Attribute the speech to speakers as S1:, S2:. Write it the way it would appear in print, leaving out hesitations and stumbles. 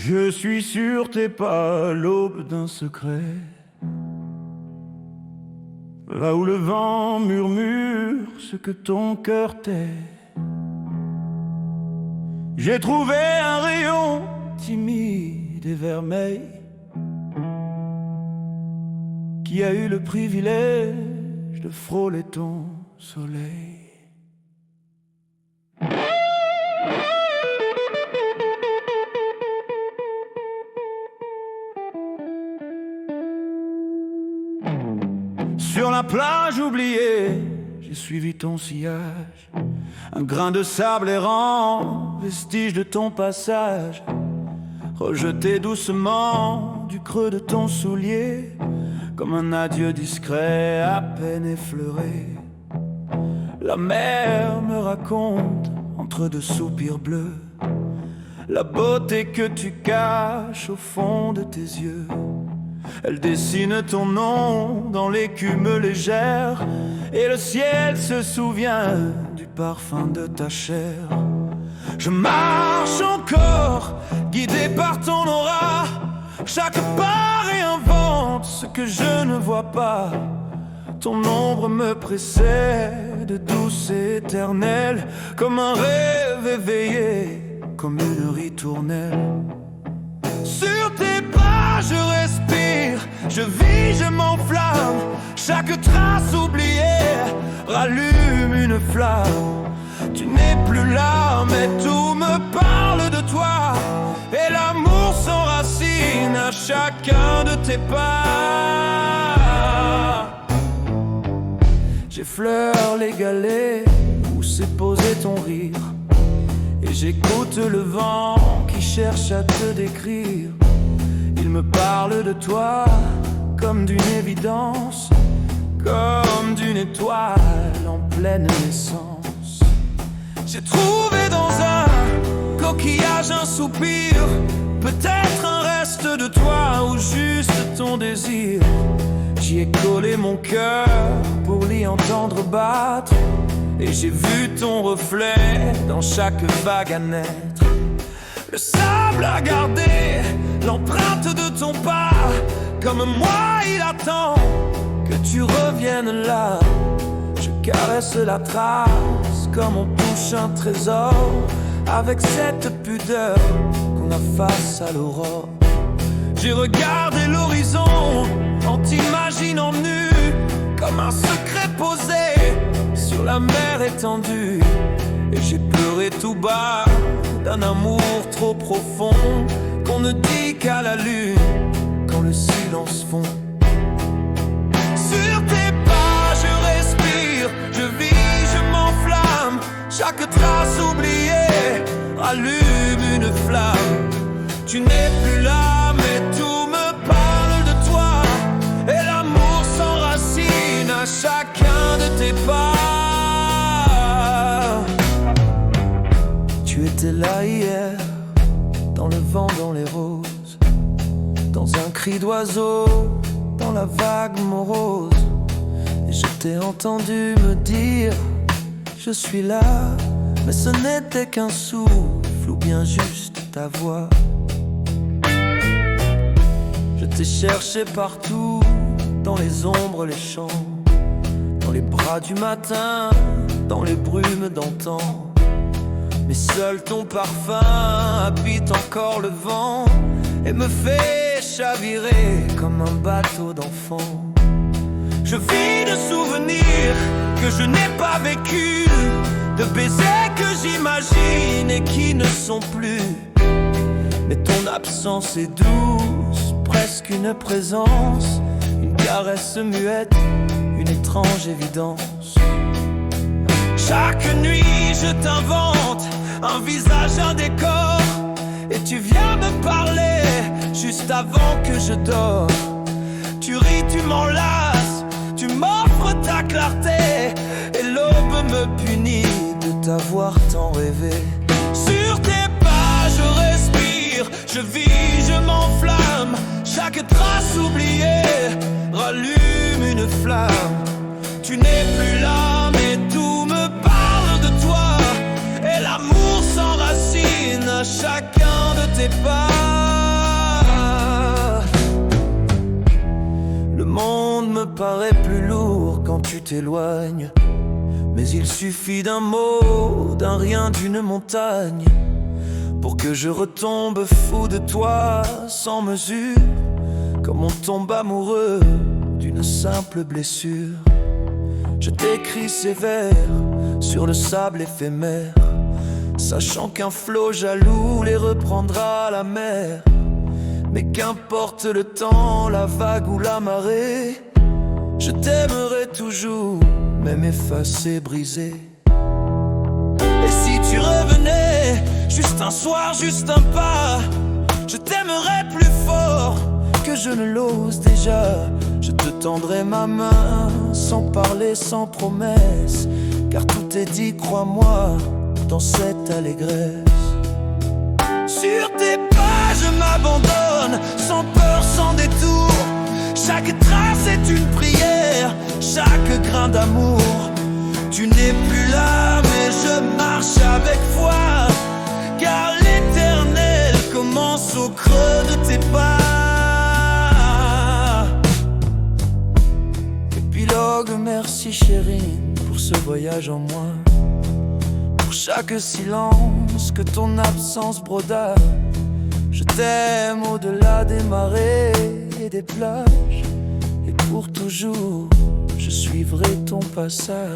S1: Je suis sûr t'es pas à l'aube d'un secret, là où le vent murmure ce que ton cœur tait. J'ai trouvé un rayon timide et vermeil qui a eu le privilège de frôler ton soleil. Sur la plage oubliée, j'ai suivi ton sillage, un grain de sable errant, vestige de ton passage, rejeté doucement du creux de ton soulier, comme un adieu discret à peine effleuré. La mer me raconte, entre deux soupirs bleus, la beauté que tu caches au fond de tes yeux. Elle dessine ton nom dans l'écume légère, et le ciel se souvient du parfum de ta chair. Je marche encore, guidé par ton aura, chaque pas réinvente ce que je ne vois pas. Ton ombre me précède, douce et éternelle, comme un rêve éveillé, comme une ritournelle. Sur tes pas je respire, je vis, je m'enflamme. Chaque trace oubliée rallume une flamme. Tu n'es plus là, mais tout me parle de toi. Et l'amour s'enracine à chacun de tes pas. J'effleure les galets où s'est posé ton rire, et j'écoute le vent qui cherche à te décrire. Il me parle de toi comme d'une évidence, comme d'une étoile en pleine naissance. J'ai trouvé dans un coquillage un soupir, peut-être un reste de toi ou juste ton désir. J'y ai collé mon cœur pour l'y entendre battre, et j'ai vu ton reflet dans chaque vague à naître. Le sable a gardé l'empreinte de ton pas, comme moi il attend que tu reviennes là. Je caresse la trace comme on touche un trésor, avec cette pudeur qu'on a face à l'aurore. J'ai regardé l'horizon en t'imaginant nu, comme un secret posé sur la mer étendue. Et j'ai pleuré tout bas d'un amour trop profond, qu'on ne dit qu'à la lune quand le silence fond. Sur tes pas je respire, je vis, je m'enflamme. Chaque trace oubliée rallume une flamme. Tu n'es plus là, mais tout me parle de toi, et l'amour s'enracine à chacun de tes pas. Tu étais là hier, dans le vent, dans les roses, dans un cri d'oiseau, dans la vague morose. Et je t'ai entendu me dire, je suis là, mais ce n'était qu'un souffle ou bien juste ta voix. Je t'ai cherché partout, dans les ombres, les champs, dans les bras du matin, dans les brumes d'antan. Mais seul ton parfum habite encore le vent et me fait chavirer comme un bateau d'enfant. Je vis de souvenirs que je n'ai pas vécu, de baisers que j'imagine et qui ne sont plus. Mais ton absence est douce, presque une présence, une caresse muette, une étrange évidence. Chaque nuit je t'invente un visage, un décor, et tu viens me parler juste avant que je dors. Tu ris, tu m'enlaces, tu m'offres ta clarté, et l'aube me punit de t'avoir tant rêvé. Sur tes pas je respire, je vis, je m'enflamme. Chaque trace oubliée rallume une flamme. Tu n'es plus là, mais tout me parle de toi. Et l'amour s'enracine à chacun de tes pas. Le monde me paraît plus lourd quand tu t'éloignes. Mais il suffit d'un mot, d'un rien, d'une montagne pour que je retombe fou de toi sans mesure. Comme on tombe amoureux d'une simple blessure. Je t'écris ces vers sur le sable éphémère, sachant qu'un flot jaloux les reprendra à la mer. Mais qu'importe le temps, la vague ou la marée, je t'aimerai toujours, même effacé, brisé. Et si tu revenais, juste un soir, juste un pas, je t'aimerais plus fort que je ne l'ose déjà. Je te tendrai ma main, sans parler, sans promesse, car tout est dit, crois-moi, dans cette allégresse. Sur tes pas, je m'abandonne, sans peur, sans détour. Chaque trace est une prière, chaque grain d'amour. Tu n'es plus là, mais je marche avec foi, car l'éternel commence au creux de tes pas. Épilogue, merci chérie, pour ce voyage en moi, pour chaque silence que ton absence broda. Je t'aime au-delà des marées et des plages, et pour toujours, je suivrai ton passage.